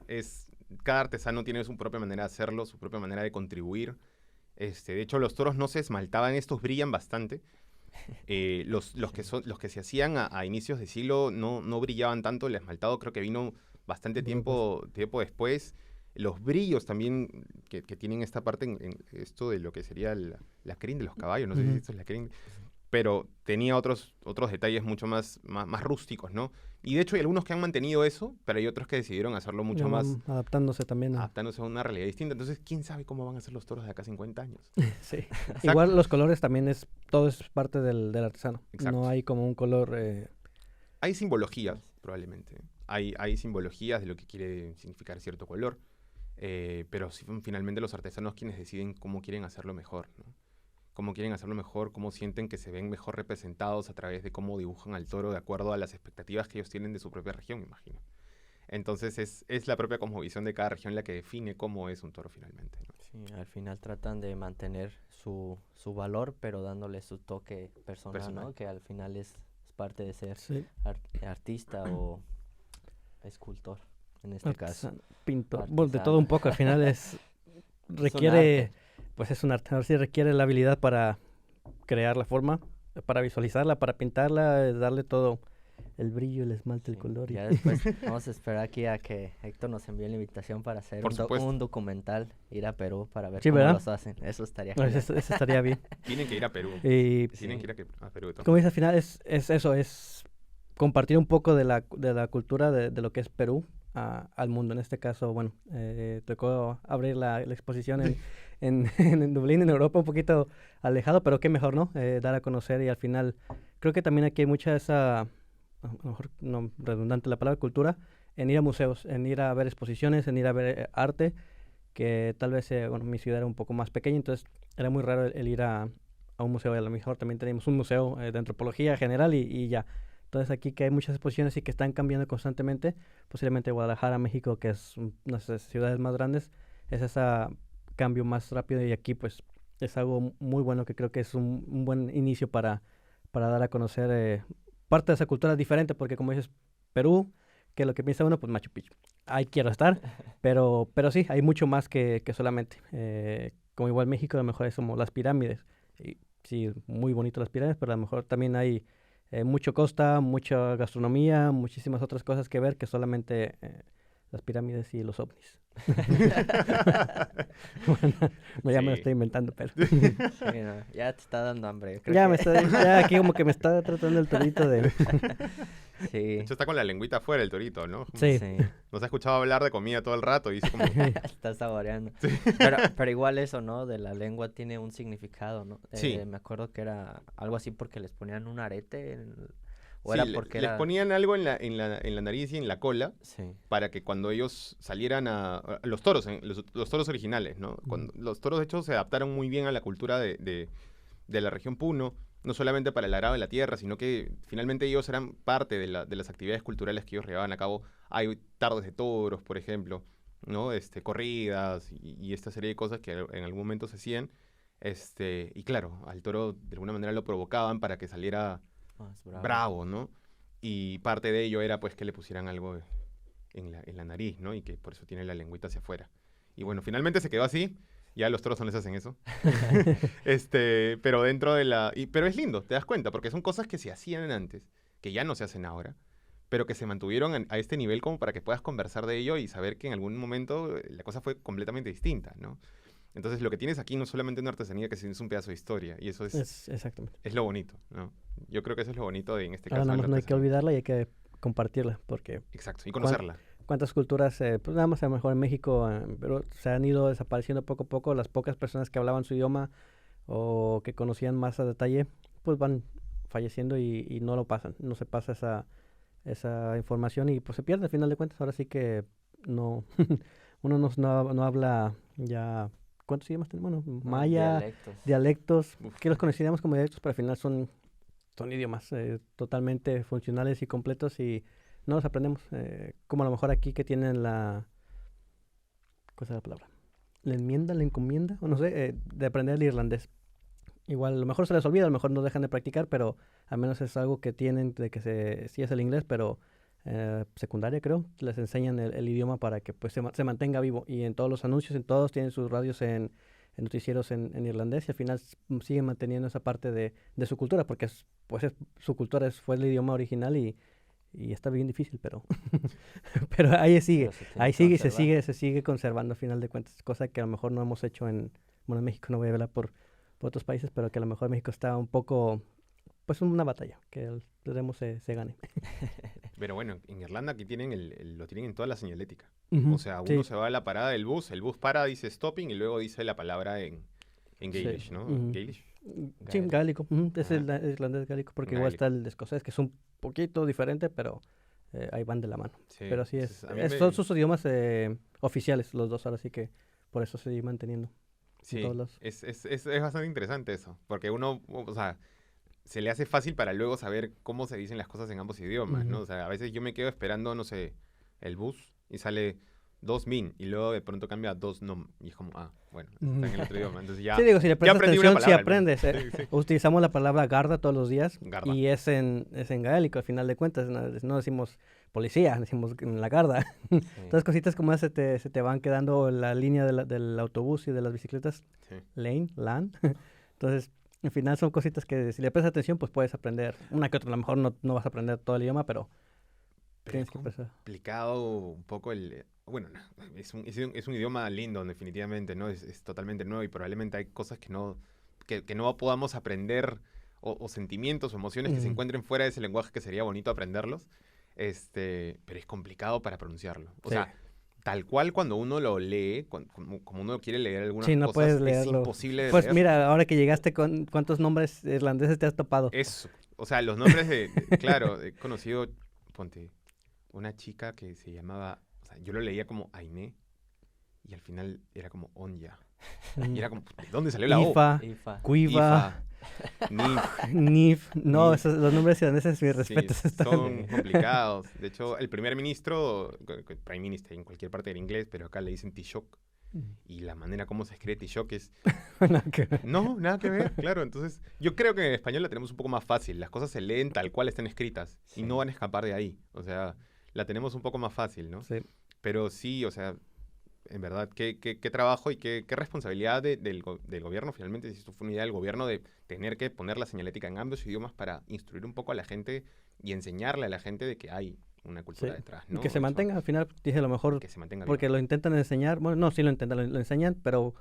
Cada artesano tiene su propia manera de hacerlo, su propia manera de contribuir. De hecho, los toros no se esmaltaban, estos brillan bastante. Los que se hacían a inicios de siglo no brillaban tanto. El esmaltado creo que vino bastante tiempo después. Los brillos también que tienen esta parte en esto de lo que sería la crin de los caballos, no sé si Ujú. esto es la crin, pero tenía otros detalles mucho más rústicos, ¿no? Y de hecho hay algunos que han mantenido eso, pero hay otros que decidieron hacerlo mucho Ya más van adaptándose también a... adaptándose a una realidad distinta. Entonces, ¿quién sabe cómo van a ser los toros de acá a 50 años? Sí. Exacto. Igual los colores también todo es parte del artesano. Exacto. No hay como un color... Hay simbologías, probablemente. Hay simbologías de lo que quiere significar cierto color. Pero finalmente los artesanos quienes deciden cómo quieren hacerlo mejor, ¿no? Cómo quieren hacerlo mejor, cómo sienten que se ven mejor representados a través de cómo dibujan al toro de acuerdo a las expectativas que ellos tienen de su propia región, me imagino. Entonces es la propia cosmovisión de cada región la que define cómo es un toro finalmente, ¿no? Sí, al final tratan de mantener su valor, pero dándole su toque personal, ¿no? Que al final es parte de ser sí. artista o escultor, en este caso. Artesano, pintor, Artesano. bueno, de todo un poco, al final un requiere, arte. pues es un arte, ahora sí requiere la habilidad para crear la forma, para visualizarla, para pintarla, darle todo el brillo, el esmalte, el Sí, color. ya después vamos a esperar aquí a que Héctor nos envíe la invitación para hacer Por supuesto. un documental, ir a Perú para ver Sí, cómo ¿verdad? los hacen. Eso estaría No, genial. eso estaría bien. Tienen que ir a Perú. Y Tienen Sí. que ir a Perú de todas como dices, al final es eso, es compartir un poco de la cultura de lo que es Perú al mundo. En este caso, bueno, tocó abrir la exposición en Dublín, en Europa, un poquito alejado, pero qué mejor, ¿no? Dar a conocer y al final creo que también aquí hay mucha esa, a lo mejor no redundante la palabra, cultura, en ir a museos, en ir a ver exposiciones, en ir a ver arte, que tal vez, bueno, mi ciudad era un poco más pequeña, entonces era muy raro el ir a un museo. Y a lo mejor también tenemos un museo de antropología general y ya. Entonces aquí que hay muchas exposiciones y que están cambiando constantemente, posiblemente Guadalajara, México, que es una de las ciudades más grandes, es ese cambio más rápido y aquí pues es algo muy bueno que creo que es un buen inicio para dar a conocer parte de esa cultura diferente, porque como dices, Perú, que lo que piensa uno, pues Machu Picchu. Ahí quiero estar, pero sí, hay mucho más que solamente. Como igual México, a lo mejor es como las pirámides. Y, sí, muy bonito las pirámides, pero a lo mejor también hay mucho costa, mucha gastronomía, muchísimas otras cosas que ver que solamente las pirámides y los ovnis. Bueno, ya me lo Sí. estoy inventando, pero Sí, no, ya te está dando hambre. Creo ya que ya aquí como que me está tratando el torito de... De sí, hecho, está con la lengüita afuera el torito, ¿no? Sí. sí. Nos ha escuchado hablar de comida todo el rato y dice como... Está saboreando. Pero igual eso, ¿no? De la lengua tiene un significado, ¿no? Sí. Me acuerdo que era algo así porque les ponían un arete o Sí, era porque les era... ponían algo en la nariz y en la cola Sí, para que cuando ellos salieran los toros, los toros originales, ¿no? Cuando, los toros, de hecho, se adaptaron muy bien a la cultura de la región Puno, no solamente para el arado de la tierra, sino que finalmente ellos eran parte de las actividades culturales que ellos llevaban a cabo. Hay tardes de toros, por ejemplo, ¿no? Corridas y esta serie de cosas que en algún momento se hacían. Y claro, al toro de alguna manera lo provocaban para que saliera más bravo. bravo, ¿no? Y parte de ello era pues que le pusieran algo en la nariz, ¿no? Y que por eso tiene la lengüita hacia afuera. Y bueno, finalmente se quedó así. Ya los toros no les hacen eso. Pero dentro de pero es lindo, te das cuenta, porque son cosas que se hacían antes, que ya no se hacen ahora, pero que se mantuvieron a este nivel como para que puedas conversar de ello y saber que en algún momento la cosa fue completamente distinta, ¿no? Entonces lo que tienes aquí no es solamente una artesanía, que es un pedazo de historia. Y eso Exactamente. es lo bonito, ¿no? Yo creo que eso es lo bonito en este Ahora caso. nada de más la no hay que artesanía. olvidarla y hay que compartirla, porque Exacto, y conocerla. cuántas culturas, pues nada más a lo mejor en México, pero se han ido desapareciendo poco a poco. Las pocas personas que hablaban su idioma o que conocían más a detalle, pues van falleciendo y no lo pasan, no se pasa esa información y pues se pierde al final de cuentas. Ahora sí que no, uno no habla ya, ¿cuántos idiomas tenemos? Bueno, Ah, maya, dialectos. dialectos, Uf. que los conocíamos como dialectos, pero al final son idiomas totalmente funcionales y completos y no los aprendemos. Como a lo mejor aquí que tienen ¿cuál es la palabra? La enmienda, la encomienda, o no sé, de aprender el irlandés. Igual, a lo mejor se les olvida, a lo mejor no dejan de practicar, pero al menos es algo que tienen de que sí es el inglés, pero secundaria creo, les enseñan el idioma para que pues se mantenga vivo. Y en todos los anuncios, en todos tienen sus radios en noticieros en irlandés y al final siguen manteniendo esa parte de su cultura, porque su cultura fue el idioma original y está bien difícil, pero pero ahí sigue, Pero se tiene ahí que sigue y conservar. se sigue conservando a final de cuentas, cosa que a lo mejor no hemos hecho bueno, en México, no voy a hablar por otros países, pero que a lo mejor México está un poco, pues una batalla, que esperemos se gane. Pero bueno, en Irlanda aquí lo tienen en toda la señalética. Ujú, O sea, sí. uno se va a la parada del bus, el bus para, dice stopping y luego dice la palabra en Sí, Gaelish, ¿no? ujú. Gaelish. Sí, gaélico, es el Ajá. irlandés gaélico, porque igual está el escocés, que es un poquito diferente, pero ahí van de la mano. Sí, Pero sí entonces, a mí son me- sus idiomas oficiales, los dos, ahora sí que por eso se sigue manteniendo en Sí, todos lados. es bastante interesante eso, porque uno, o sea, se le hace fácil para luego saber cómo se dicen las cosas en ambos idiomas, ¿no? Ujú. O sea, a veces yo me quedo esperando, no sé, el bus y sale dos min y luego de pronto cambia a dos nom y es como, bueno, está en el otro idioma, entonces ya, Sí, digo, si le ya prestas aprendí una atención, sí palabra al menos. aprendes. Sí, sí. Utilizamos la palabra garda todos los días Garda. y es en gaélico, al final de cuentas. No decimos policía, decimos la garda. Sí. Todas cositas como esas se te van quedando la línea del autobús y de las bicicletas, Sí. lane, LAN. Entonces, al final son cositas que si le prestas atención, pues puedes aprender. Una que otra, a lo mejor no vas a aprender todo el idioma, pero Pero tienes es que prestar. complicado un poco bueno, no, es un idioma lindo definitivamente, ¿no? Es totalmente nuevo y probablemente hay cosas que no podamos aprender o sentimientos o emociones que se Mm. encuentren fuera de ese lenguaje que sería bonito aprenderlos, pero es complicado para pronunciarlo. O Sí. sea, tal cual cuando uno lo lee, como uno quiere leer algunas Sí, no cosas, puedes es leerlo. imposible de Pues leer. mira, ahora que llegaste, ¿cuántos nombres irlandeses te has topado? Eso, o sea, los nombres claro, he conocido, ponte, una chica que se llamaba, o sea, yo lo leía como Ainé y al final era como Onya. Y era como, ¿de dónde salió la O? Ifa, IFA. Cuiva, Ifa, Nif. Nif. No, Nif. los nombres irlandeses, mis Sí, respetos. Están... son complicados. De hecho, el primer ministro, Prime Minister en cualquier parte del inglés, pero acá le dicen Taoiseach. Y la manera como se escribe Taoiseach es... Nada que ver. No, nada que ver, claro. Entonces, yo creo que en español la tenemos un poco más fácil. Las cosas se leen tal cual están escritas Sí. y no van a escapar de ahí. O sea, la tenemos un poco más fácil, ¿no? Sí. Pero sí, o sea, en verdad, qué trabajo y qué responsabilidad del gobierno, finalmente, si esto fue una idea del gobierno de tener que poner la señalética en ambos idiomas para instruir un poco a la gente y enseñarle a la gente de que hay una cultura Sí. detrás, Y ¿no? que se mantenga, al final, dije, a lo mejor, Que se mantenga porque viva. lo intentan enseñar, bueno, no, sí lo intentan, lo enseñan, pero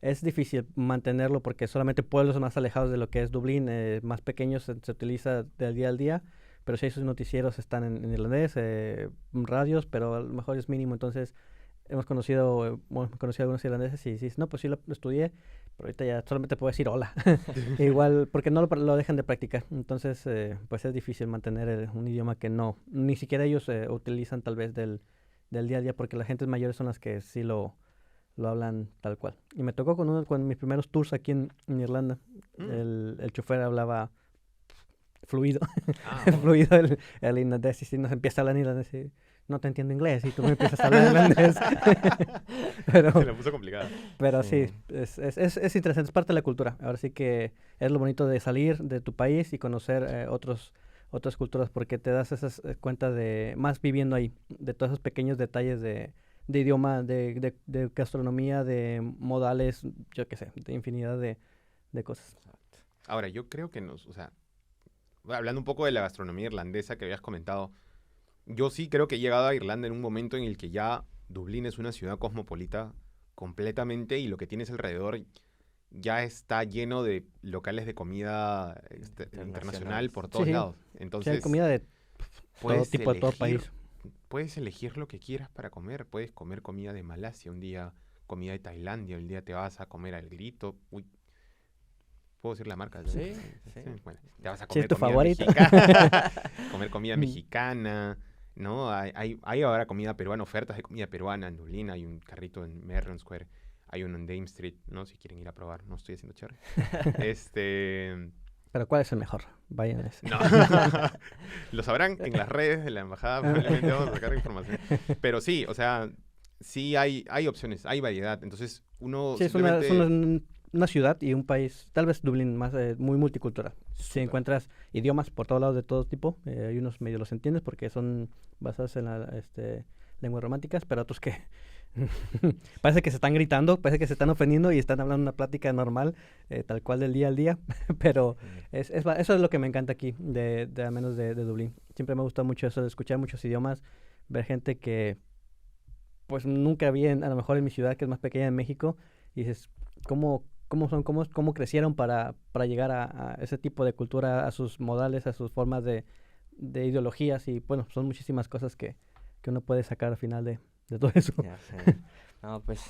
es difícil mantenerlo porque solamente pueblos más alejados de lo que es Dublín, más pequeños, se utiliza del día al día, pero si sus noticieros están en irlandés, radios, pero a lo mejor es mínimo, entonces hemos conocido, bueno, he conocido a algunos irlandeses y dices, no, pues sí lo estudié, pero ahorita ya solamente puedo decir hola. Igual, porque no lo dejan de practicar. Entonces, pues es difícil mantener un idioma que no, ni siquiera ellos utilizan tal vez del día a día, porque las gentes mayores son las que sí lo hablan tal cual. Y me tocó con mis primeros tours aquí en Irlanda. Mm. El chofer hablaba fluido, Ah, bueno. fluido el irlandés, y si nos empieza a hablar en irlandés, y no te entiendo inglés, y tú me empiezas a hablar irlandés. pero, Se la puso complicada. pero Sí. sí, es interesante, es parte de la cultura. Ahora sí que es lo bonito de salir de tu país y conocer otras culturas, porque te das esas cuenta de, más viviendo ahí, de todos esos pequeños detalles de idioma, de gastronomía, de modales, yo qué sé, de infinidad de cosas. Ahora, yo creo que o sea, hablando un poco de la gastronomía irlandesa que habías comentado, yo sí creo que he llegado a Irlanda en un momento en el que ya Dublín es una ciudad cosmopolita completamente y lo que tienes alrededor ya está lleno de locales de comida internacional por todos Sí, sí. lados. Sí, hay Entonces, comida de todo puedes tipo, de todo elegir, país. puedes elegir lo que quieras para comer. Puedes comer comida de Malasia un día, comida de Tailandia, un día te vas a comer al Grito. Uy, ¿puedo decir la marca? Sí, sí. Bueno, te vas a Si es comer tu comida favorita. mexicana. Comer comida Mm. mexicana, ¿no? Hay ahora comida peruana, ofertas de comida peruana en Dublín. Hay un carrito en Merrion Square. Hay uno en Dame Street, ¿no? Si quieren ir a probar. No estoy haciendo cherry. Pero ¿cuál es el mejor? Vayan a ese. No. Lo sabrán en las redes de la embajada. Probablemente vamos a sacar información. Pero sí, o sea, sí hay opciones, hay variedad. Entonces, uno Sí, es una ciudad y un país, tal vez Dublín, más muy multicultural. Si Súper. encuentras idiomas por todos lados de todo tipo, hay unos medio los entiendes porque son basados en lenguas románticas, pero otros que parece que se están gritando, parece que se están ofendiendo y están hablando una plática normal, tal cual del día al día, pero eso es lo que me encanta aquí, al menos de Dublín. Siempre me gusta mucho eso de escuchar muchos idiomas, ver gente que pues nunca vi a lo mejor en mi ciudad, que es más pequeña, en México, y dices, ¿cómo crecieron para llegar a ese tipo de cultura, a sus modales, a sus formas de ideologías? Y bueno, son muchísimas cosas que uno puede sacar al final de todo eso. Ya sé. No, pues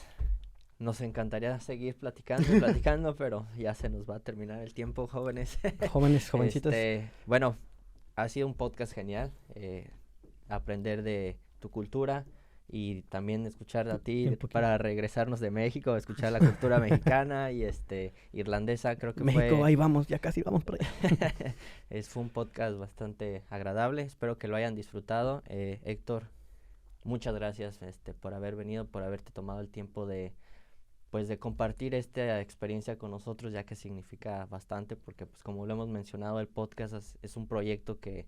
nos encantaría seguir platicando y platicando, pero ya se nos va a terminar el tiempo, jóvenes. Jóvenes, jovencitos. Bueno, ha sido un podcast genial. Aprender de tu cultura y también escuchar a ti Un poquito. para regresarnos de México, escuchar la cultura mexicana y irlandesa, creo que México, ahí vamos, ya casi vamos por allá. fue un podcast bastante agradable. Espero que lo hayan disfrutado. Héctor, muchas gracias por haber venido, por haberte tomado el tiempo de compartir esta experiencia con nosotros, ya que significa bastante, porque pues como lo hemos mencionado, el podcast es un proyecto que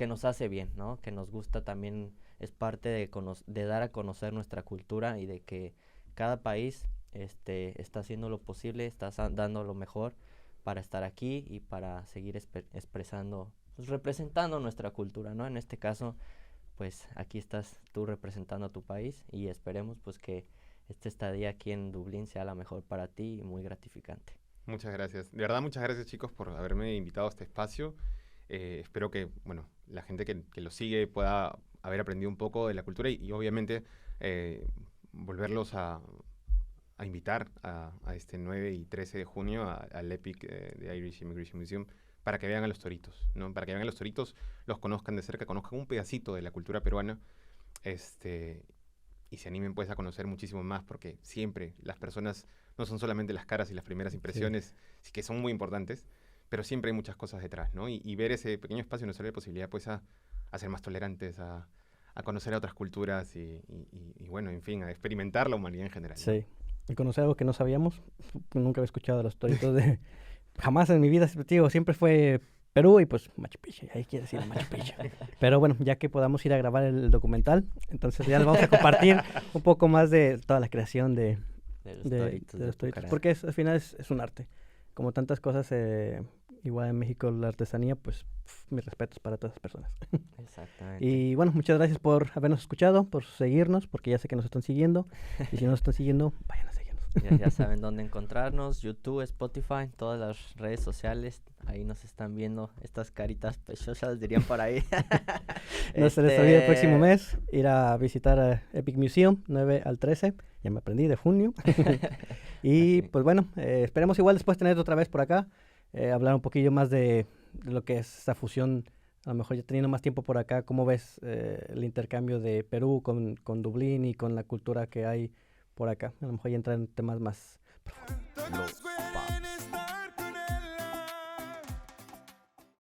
nos hace bien, ¿no? Que nos gusta también, es parte de dar a conocer nuestra cultura y de que cada país está haciendo lo posible, está dando lo mejor para estar aquí y para seguir expresando, pues, representando nuestra cultura, ¿no? En este caso, pues aquí estás tú representando a tu país y esperemos pues que esta estadía aquí en Dublín sea la mejor para ti y muy gratificante. Muchas gracias. De verdad, muchas gracias, chicos, por haberme invitado a este espacio. Espero que, bueno, la gente que lo sigue pueda haber aprendido un poco de la cultura y obviamente volverlos a invitar a este 9 y 13 de junio al EPIC de Irish Immigration Museum para que vean a los toritos, ¿no? Para que vean a los toritos, los conozcan de cerca, conozcan un pedacito de la cultura peruana, y se animen pues a conocer muchísimo más, porque siempre las personas no son solamente las caras y las primeras impresiones, sí, que son muy importantes, pero siempre hay muchas cosas detrás, ¿no? Y ver ese pequeño espacio nos da la posibilidad pues a ser más tolerantes, a conocer a otras culturas y bueno, en fin, a experimentar la humanidad en general, ¿no? Sí, y conocer algo que no sabíamos, nunca había escuchado de los toritos de... Jamás en mi vida, digo, siempre fue Perú y pues Machu Picchu, ahí quiere decir Machu Picchu. Pero bueno, ya que podamos ir a grabar el documental, entonces ya les vamos a compartir un poco más de toda la creación De los de toritos de los toritos, Pucará. porque al final es un arte. Como tantas cosas, igual en México la artesanía, pues mis respetos para todas esas personas. Exactamente. Y bueno, muchas gracias por habernos escuchado, por seguirnos, porque ya sé que nos están siguiendo. Y si no nos están siguiendo, vayan a seguirnos. Ya saben dónde encontrarnos, YouTube, Spotify, todas las redes sociales, ahí nos están viendo estas caritas preciosas, dirían por ahí. No se les olvide el próximo mes ir a visitar a Epic Museum, 9 al 13, ya me aprendí, de junio. Y Así. pues bueno, esperemos igual después tener otra vez por acá, hablar un poquillo más de lo que es esa fusión, a lo mejor ya teniendo más tiempo por acá, ¿cómo ves el intercambio de Perú con Dublín y con la cultura que hay por acá? A lo mejor ya entrar en temas más profundos. Lo